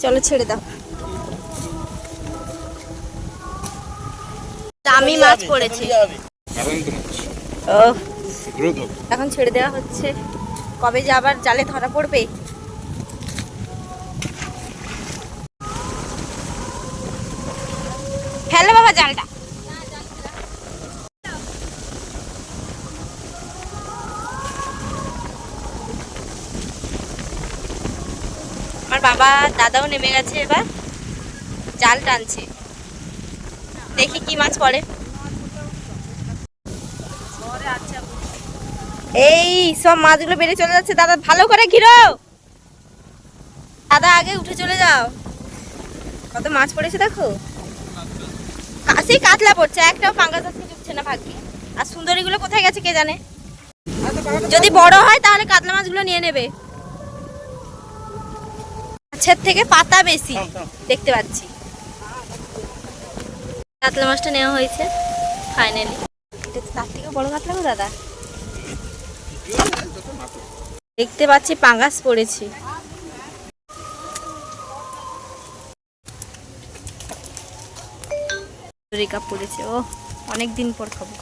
চলো ছেড়ে দাও। দামি মাছ পড়েছে। ও এখন ছেড়ে দেওয়া হচ্ছে, কবে যে আবার জালে ধরা পড়বে। ফেলো বাবা জালটা। আমার বাবা দাদাও নেমে গেছে, এবার জাল টানছে, দেখি কি মাছ পড়ে। এই সব মাছগুলো বেরিয়ে চলে যাচ্ছে, দাদা ভালো করে ঘিরো, দাদা আগে উঠে চলে যাও। কত মাছ পড়েছে দেখো, কাছেই কাতলা পড়ছে, একটাও পাঙ্গাস আজকে ঢুকছে না ভাগ্যে। আর সুন্দরীগুলো কোথায় গেছে কে জানে, যদি বড় হয় তাহলে কাতলা মাছগুলো নিয়ে নেবে। মাছের থেকে পাতা বেশি দেখতে পাচ্ছি। কাতলা মাছটা নেওয়া হয়েছে ফাইনালি। এটা তো তার থেকে বড় কাতলা গো দাদা, দেখতে পাচ্ছি পাঙ্গাস পড়েছে। রেখা পড়েছে, ও অনেক দিন পর খাবো।